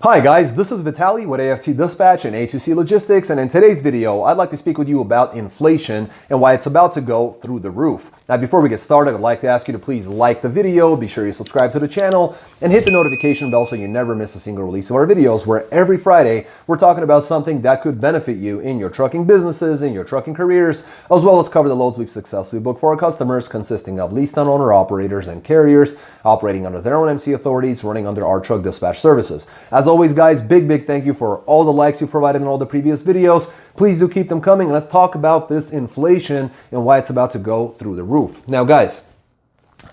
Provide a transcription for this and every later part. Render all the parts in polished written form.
Hi guys, this is Vitaly with AFT Dispatch and A2C Logistics, and in today's video, I'd like to speak with you about inflation and why it's about to go through the roof. Now, before we get started, I'd like to ask you to please like the video, be sure you subscribe to the channel, and hit the notification bell so you never miss a single release of our videos, where every Friday, we're talking about something that could benefit you in your trucking businesses, in your trucking careers, as well as cover the loads we've successfully booked for our customers, consisting of leased and owner operators and carriers, operating under their own MC authorities, running under our truck dispatch services. As always, guys, big thank you for all the likes you provided in all the previous videos. Please do keep them coming. Let's talk about this inflation and why it's about to go through the roof. Now, guys,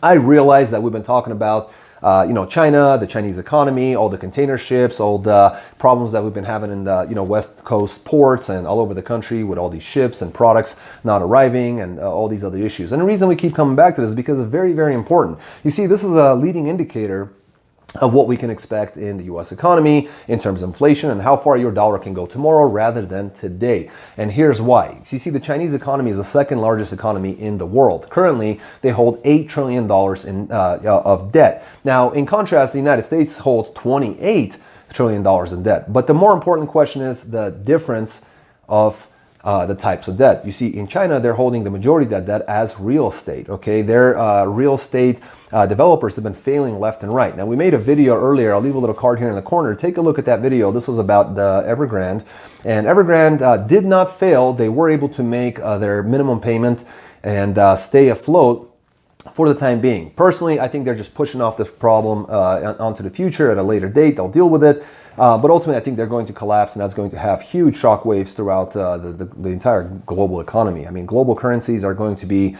I realize that we've been talking about China, the Chinese economy, all the container ships, all the problems that we've been having in the West Coast ports and all over the country with all these ships and products not arriving and all these other issues. And the reason we keep coming back to this is because it's very important. You see, this is a leading indicator of what we can expect in the U.S. economy in terms of inflation and how far your dollar can go tomorrow rather than today. And here's why. So you see, the Chinese economy is the second largest economy in the world. Currently, they hold $8 trillion of debt. Now, in contrast, the United States holds $28 trillion in debt. But the more important question is the difference of the types of debt. You see, in China, they're holding the majority of that debt as real estate. Okay, their real estate developers have been failing left and right. Now, we made a video earlier. I'll leave a little card here in the corner. Take a look at that video. This was about the Evergrande, and Evergrande did not fail. They were able to make their minimum payment and stay afloat for the time being. Personally, I think they're just pushing off this problem onto the future. At a later date, they'll deal with it. But ultimately, I think they're going to collapse, and that's going to have huge shockwaves throughout the entire global economy. I mean, global currencies are going to be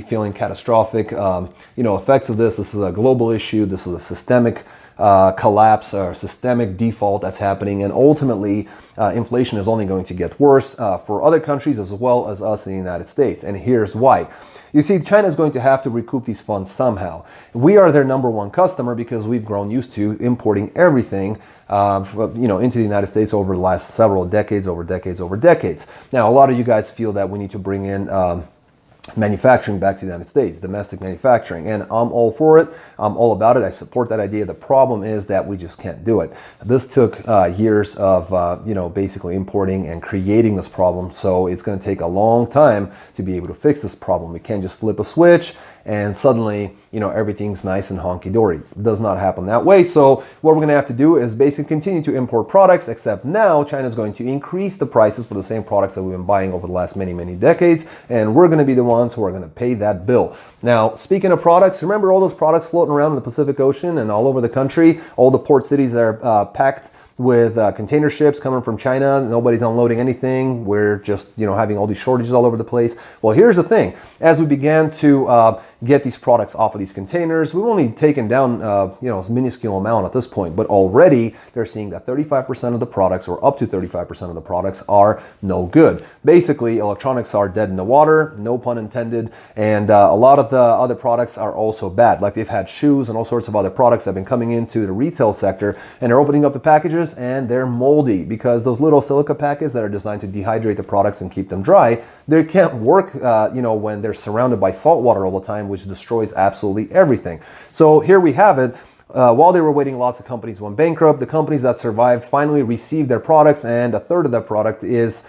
feeling catastrophic effects of this. This is a global issue. This is a systemic collapse or systemic default that's happening, and ultimately inflation is only going to get worse for other countries as well as us in the United States. And here's why. You see, China is going to have to recoup these funds somehow. We are their number one customer because we've grown used to importing everything into the United States over the last several decades, over decades. Now, a lot of you guys feel that we need to bring in manufacturing back to the United States, domestic manufacturing, and I'm all for it. I'm all about it. I support that idea. The problem is that we just can't do it. This took years of basically importing and creating this problem, so it's going to take a long time to be able to fix this problem. We can't just flip a switch and suddenly everything's nice and honky-dory. It does not happen that way. So what we're going to have to do is basically continue to import products, except now China's going to increase the prices for the same products that we've been buying over the last many decades, and we're going to be the ones who are going to pay that bill. Now, speaking of products, remember all those products floating around in the Pacific Ocean and all over the country? All the port cities that are packed with container ships coming from China. Nobody's unloading anything. We're just having all these shortages all over the place. Well, here's the thing. As we began to get these products off of these containers, we've only taken down a minuscule amount at this point, but already they're seeing that 35% of the products, or up to 35% of the products, are no good. Basically, electronics are dead in the water, no pun intended, and a lot of the other products are also bad. Like, they've had shoes and all sorts of other products that have been coming into the retail sector, and they're opening up the packages and they're moldy because those little silica packets that are designed to dehydrate the products and keep them dry, they can't work when they're surrounded by salt water all the time, which destroys absolutely everything. So here we have it. While they were waiting, lots of companies went bankrupt. The companies that survived finally received their products, and a third of that product is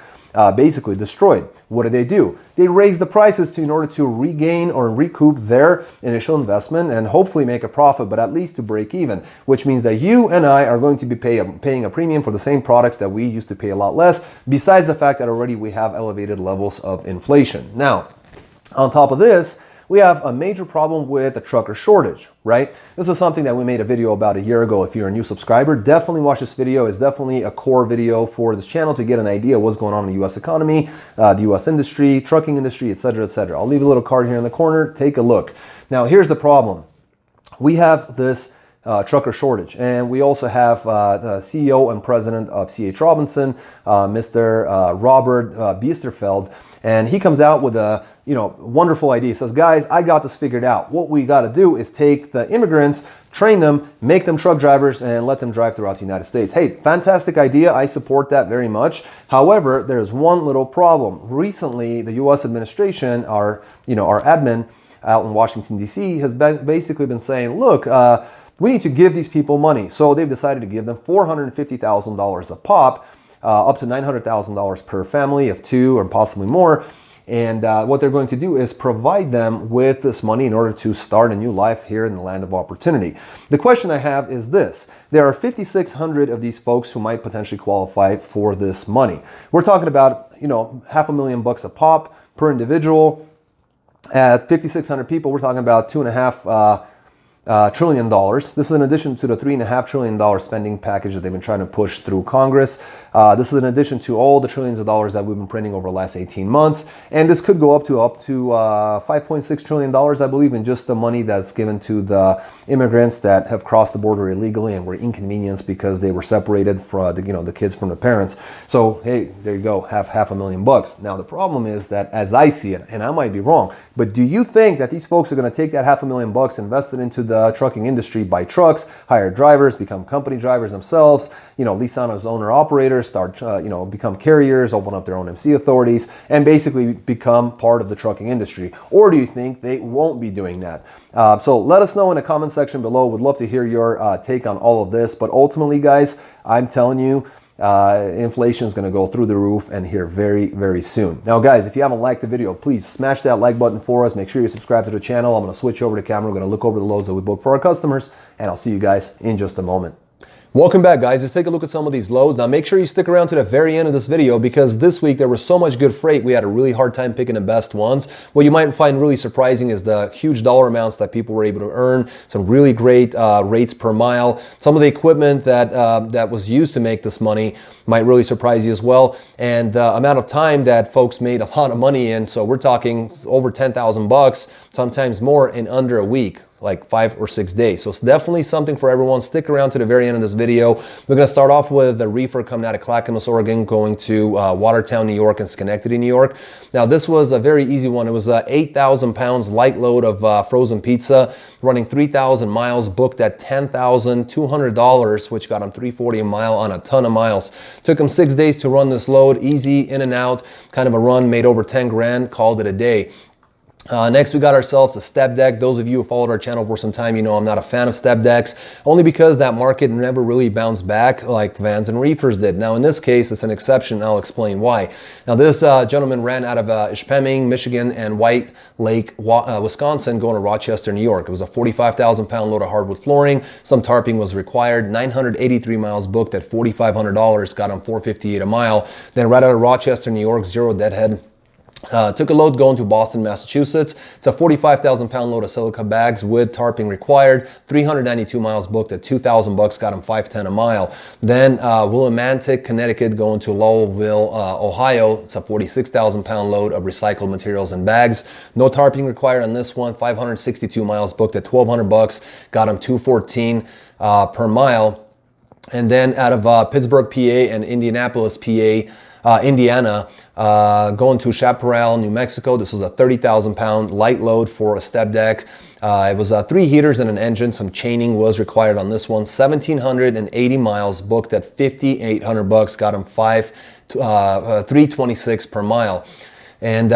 basically destroyed. What do? They raise the prices in order to regain or recoup their initial investment and hopefully make a profit, but at least to break even, which means that you and I are going to be paying a premium for the same products that we used to pay a lot less, besides the fact that already we have elevated levels of inflation. Now, on top of this, we have a major problem with the trucker shortage, right? This is something that we made a video about a year ago. If you're a new subscriber, definitely watch this video. It's definitely a core video for this channel to get an idea of what's going on in the U.S. economy, the U.S. industry, trucking industry, etc., etc. I'll leave a little card here in the corner. Take a look. Now, here's the problem. We have this trucker shortage, and we also have the CEO and president of C.H. Robinson, Mr. Robert Biesterfeld, and he comes out with a wonderful idea. He says, guys, I got this figured out. What we got to do is take the immigrants, train them, make them truck drivers, and let them drive throughout the United States. Hey, fantastic idea. I support that very much. However, there's one little problem. Recently, the U.S. administration, our admin out in Washington, D.C., has basically been saying, look, we need to give these people money. So they've decided to give them $450,000 a pop, up to $900,000 per family of 2 or possibly more. And what they're going to do is provide them with this money in order to start a new life here in the land of opportunity. The question I have is this. There are 5,600 of these folks who might potentially qualify for this money. We're talking about, $500,000 a pop per individual. At 5,600 people, we're talking about $2.5 trillion. This is in addition to the $3.5 trillion spending package that they've been trying to push through Congress. This is in addition to all the trillions of dollars that we've been printing over the last 18 months. And this could go up to $5.6 trillion, I believe, in just the money that's given to the immigrants that have crossed the border illegally and were inconvenienced because they were separated from the kids from the parents. So, hey, there you go, $500,000. Now, the problem is that as I see it, and I might be wrong, but do you think that these folks are going to take that $500,000 invested into the trucking industry, buy trucks, hire drivers, become company drivers themselves, lease on as owner-operators, start, become carriers, open up their own MC authorities, and basically become part of the trucking industry? Or do you think they won't be doing that? So let us know in the comment section below. Would love to hear your take on all of this. But ultimately, guys, I'm telling you, inflation is going to go through the roof and here very, very soon. Now, guys, if you haven't liked the video, please smash that like button for us. Make sure you subscribe to the channel. I'm going to switch over to camera. We're going to look over the loads that we book for our customers, and I'll see you guys in just a moment. Welcome back, guys. Let's take a look at some of these loads. Now, make sure you stick around to the very end of this video because this week there was so much good freight, we had a really hard time picking the best ones. What you might find really surprising is the huge dollar amounts that people were able to earn, some really great rates per mile. Some of the equipment that was used to make this money might really surprise you as well. And the amount of time that folks made a lot of money in. So we're talking over $10,000, sometimes more in under a week, like 5 or 6 days. So it's definitely something for everyone. Stick around to the very end of this video. We're going to start off with the reefer coming out of Clackamas, Oregon, going to Watertown, New York, and Schenectady, New York. Now, this was a very easy one. It was 8,000 pounds light load of frozen pizza, running 3,000 miles, booked at $10,200, which got him $340 a mile on a ton of miles. Took him 6 days to run this load, easy in and out, kind of a run, made over 10 grand, called it a day. Next, we got ourselves a step deck. Those of you who followed our channel for some time, I'm not a fan of step decks, only because that market never really bounced back like vans and reefers did. Now, in this case, it's an exception, and I'll explain why. Now, this gentleman ran out of Ishpeming, Michigan, and White Lake, Wisconsin, going to Rochester, New York. It was a 45,000 pound load of hardwood flooring. Some tarping was required. 983 miles booked at $4,500, got him $458 a mile. Then right out of Rochester, New York, zero deadhead. Took a load going to Boston, Massachusetts. It's a 45,000 pound load of silica bags with tarping required. 392 miles booked at $2,000, got him $510 a mile. Then Willimantic, Connecticut, going to Lowellville, Ohio. It's a 46,000 pound load of recycled materials and bags. No tarping required on this one. 562 miles booked at $1,200, got him $214 per mile. And then out of Pittsburgh, PA, and Indianapolis, PA, Indiana, going to Chaparral, New Mexico. This was a 30,000 pound light load for a step deck. It was 3 heaters and an engine. Some chaining was required on this one. 1,780 miles booked at $5,800, got him $326 per mile. And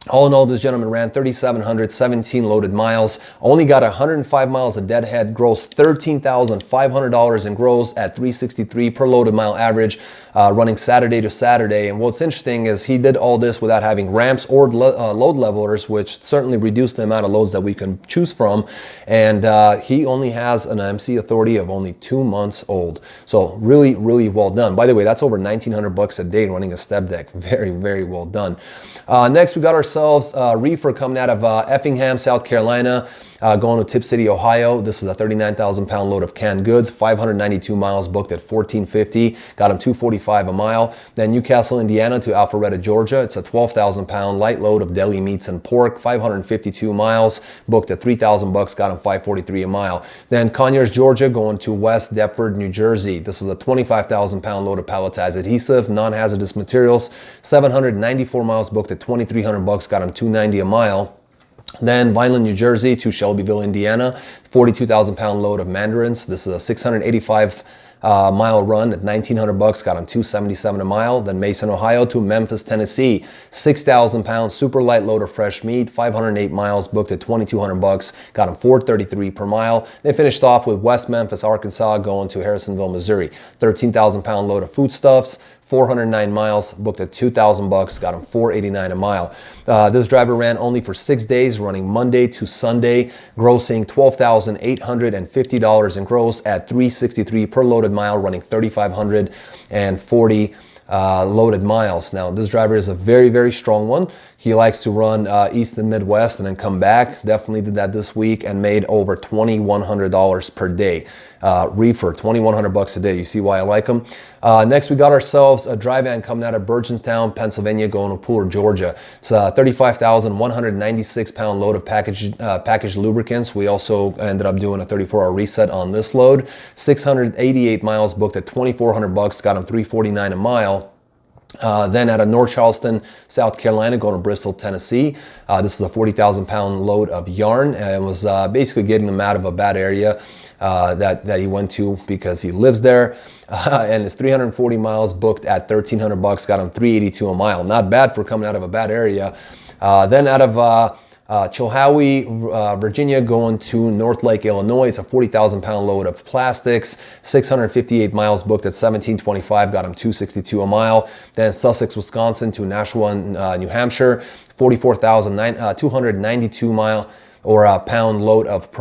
all in all, this gentleman ran 3,717 loaded miles, only got 105 miles of deadhead, gross $13,500 in gross at $363 per loaded mile average, running Saturday to Saturday. And what's interesting is he did all this without having ramps or load levelers, which certainly reduced the amount of loads that we can choose from. And he only has an MC authority of only 2 months old. So really, really well done. By the way, that's over $1,900 a day running a step deck. Very, very well done. Next, we got ourselves a reefer coming out of Effingham, South Carolina, going to Tip City, Ohio. This is a 39,000 pound load of canned goods, 592 miles booked at $1,450, got him $245 a mile. Then Newcastle, Indiana to Alpharetta, Georgia. It's a 12,000 pound light load of deli meats and pork, 552 miles booked at $3,000, got him $543 a mile. Then Conyers, Georgia, going to West Deptford, New Jersey. This is a 25,000 pound load of palletized adhesive, non-hazardous materials, 794 miles booked at $2,300, got him $290 a mile. Then Vineland, New Jersey to Shelbyville, Indiana, 42,000 pound load of mandarins. This is a 685 mile run at $1,900, got him $277 a mile. Then Mason, Ohio to Memphis, Tennessee, 6,000 pounds, super light load of fresh meat, 508 miles, booked at $2,200, got him $433 per mile. They finished off with West Memphis, Arkansas, going to Harrisonville, Missouri, 13,000 pound load of foodstuffs, 409 miles, booked at $2,000, got him $489 a mile. This driver ran only for 6 days, running Monday to Sunday, grossing $12,850 in gross at $363 per loaded mile, running 3,540 loaded miles. Now, this driver is a very, very strong one. He likes to run East and Midwest and then come back. Definitely did that this week and made over $2,100 per day. Reefer, $2,100 a day. You see why I like him. Next, we got ourselves a dry van coming out of Burgeonstown, Pennsylvania, going to Pooler, Georgia. It's a 35,196 pound load of packaged lubricants. We also ended up doing a 34-hour reset on this load. 688 miles, booked at $2,400, got him $349 a mile. Then out of North Charleston, South Carolina, going to Bristol, Tennessee. This is a 40,000 pound load of yarn and was basically getting them out of a bad area that he went to because he lives there. And it's 340 miles, booked at $1,300, got him $382 a mile. Not bad for coming out of a bad area. Then out of Chilhowie, Virginia, going to North Lake, Illinois. It's a 40,000 pound load of plastics, 658 miles, booked at $1,725, got him $262 a mile. Then Sussex, Wisconsin to Nashua, New Hampshire, 44,292 mile or a pound load of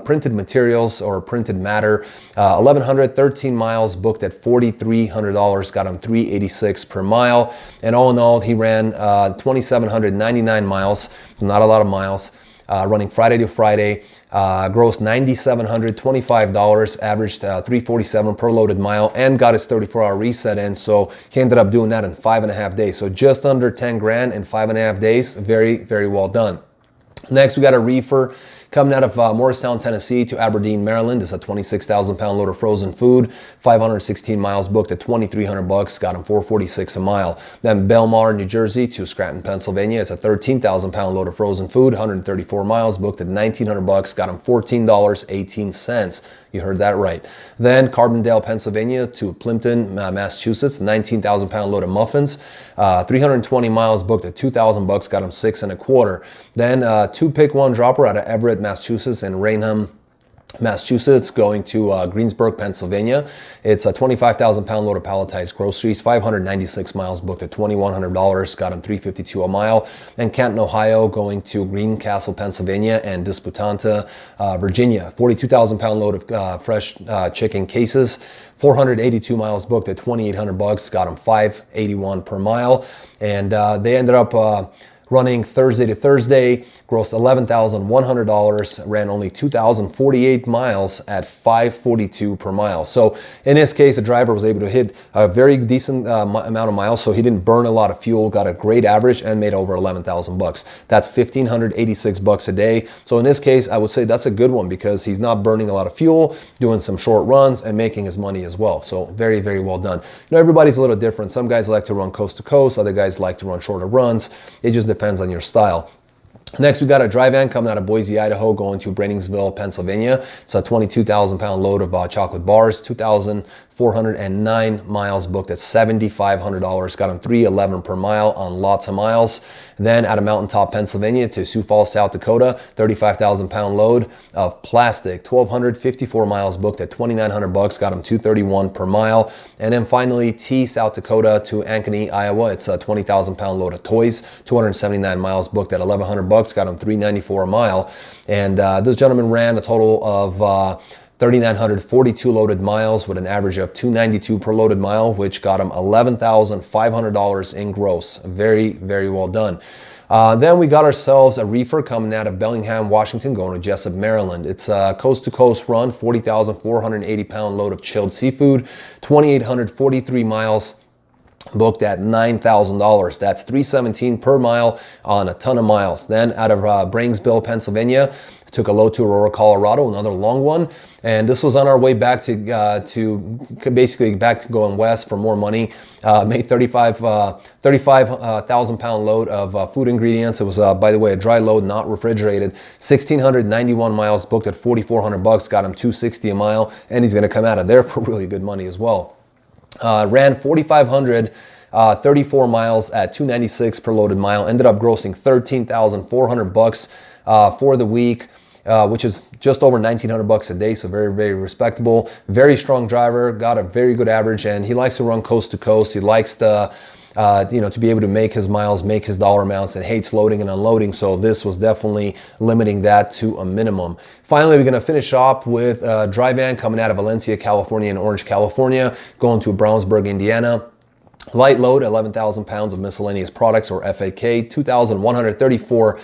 printed materials or printed matter. 1,113 miles, booked at $4,300, got him $386 per mile. And all in all, he ran 2,799 miles, not a lot of miles, running Friday to Friday. Grossed $9,725, averaged $347 per loaded mile, and got his 34-hour reset in. So he ended up doing that in 5.5 days. So just under 10 grand in 5.5 days. Very, very well done. Next, we got a reefer coming out of Morristown, Tennessee to Aberdeen, Maryland. It's a 26,000 pound load of frozen food, 516 miles, booked at $2,300, got him $446 a mile. Then Belmar, New Jersey to Scranton, Pennsylvania. It's a 13,000 pound load of frozen food, 134 miles, booked at $1,900, got him $14.18. You heard that right. Then Carbondale, Pennsylvania to Plimpton, Massachusetts, 19,000 pound load of muffins, 320 miles, booked at $2,000, got him $625. Then two pick one dropper out of Everett, Massachusetts and Raynham, Massachusetts, going to Greensburg, Pennsylvania. It's a 25,000 pound load of palletized groceries, 596 miles, booked at $2,100, got him $352 a mile. And Canton, Ohio, going to Greencastle, Pennsylvania and Disputanta, Virginia. 42,000 pound load of fresh chicken cases, 482 miles, booked at $2,800, got him $581 per mile. And they ended up running Thursday to Thursday, grossed $11,100, ran only 2,048 miles at $542 per mile. So in this case, the driver was able to hit a very decent amount of miles, so he didn't burn a lot of fuel, got a great average, and made over $11,000. That's $1,586 a day. So in this case, I would say that's a good one because he's not burning a lot of fuel, doing some short runs, and making his money as well. So very, very well done. You know, everybody's a little different. Some guys like to run coast to coast, other guys like to run shorter runs. It just depends on your style. Next, we got a dry van coming out of Boise, Idaho, going to Brenningsville, Pennsylvania. It's a 22,000 pound load of chocolate bars, 2,409 miles, booked at $7,500, got him $311 per mile on lots of miles. Then out of Mountaintop, Pennsylvania to Sioux Falls, South Dakota, 35,000 pound load of plastic, 1,254 miles, booked at $2,900, got him $231 per mile. And then finally, T, South Dakota to Ankeny, Iowa. It's a 20,000 pound load of toys, 279 miles, booked at $1,100, got him $394 a mile. And this gentleman ran a total of 3,942 loaded miles with an average of $292 per loaded mile, which got him $11,500 in gross. Very, very well done. Then we got ourselves a reefer coming out of Bellingham, Washington, going to Jessup, Maryland. It's a coast-to-coast run, 40,480 pound load of chilled seafood, 2,843 miles, booked at $9,000. That's $317 per mile on a ton of miles. Then out of Brainsville, Pennsylvania Took a load to Aurora, Colorado, another long one. And this was on our way back to basically back to going west for more money. Made 35,000 pound load of food ingredients. It was, by the way, a dry load, not refrigerated. 1,691 miles, booked at $4,400. Got him $260 a mile, and he's going to come out of there for really good money as well. Ran 4,534 miles at $296 per loaded mile. Ended up grossing $13,400 for the week. Which is just over $1,900 a day, so very, very respectable. Very strong driver, got a very good average, and he likes to run coast to coast. He likes to, to be able to make his miles, make his dollar amounts, and hates loading and unloading. So this was definitely limiting that to a minimum. Finally, we're going to finish up with a dry van coming out of Valencia, California, and Orange, California, going to Brownsburg, Indiana. Light load, 11,000 pounds of miscellaneous products, or FAK, 2,134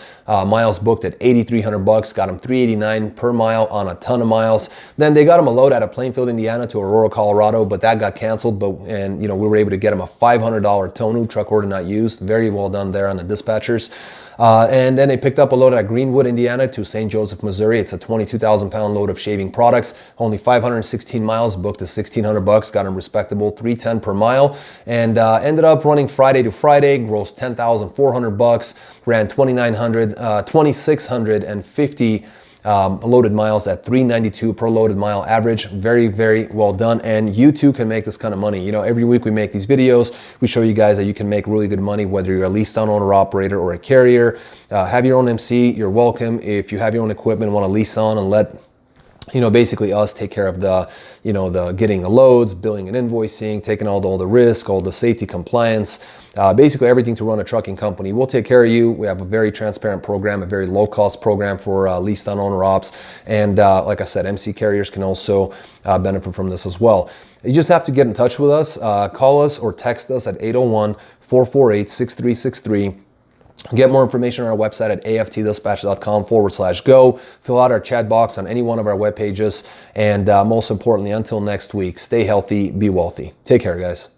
miles, booked at $8,300. Got him $389 per mile on a ton of miles. Then they got him a load out of Plainfield, Indiana to Aurora, Colorado, but that got canceled. We were able to get him a $500 Tonu, truck order not used. Very well done there on the dispatchers. And then they picked up a load at Greenwood, Indiana to St. Joseph, Missouri. It's a 22,000 pound load of shaving products. Only 516 miles, booked at $1,600. Got him respectable, $310 per mile. And ended up running Friday to Friday, grossed $10,400. Ran 2,650 loaded miles at $392 per loaded mile average. Very, very well done. And you too can make this kind of money. Every week we make these videos. We show you guys that you can make really good money, whether you're a leased on owner operator or a carrier. Have your own MC, you're welcome. If you have your own equipment, want to lease on and let basically us take care of the getting the loads, billing and invoicing, taking all the risk, all the safety compliance, basically everything to run a trucking company. We'll take care of you. We have a very transparent program, a very low cost program for leased on owner ops. And like I said, MC carriers can also benefit from this as well. You just have to get in touch with us, call us or text us at 801-448-6363. Get more information on our website at aftdispatch.com/go. Fill out our chat box on any one of our web pages. And most importantly, until next week, stay healthy, be wealthy. Take care, guys.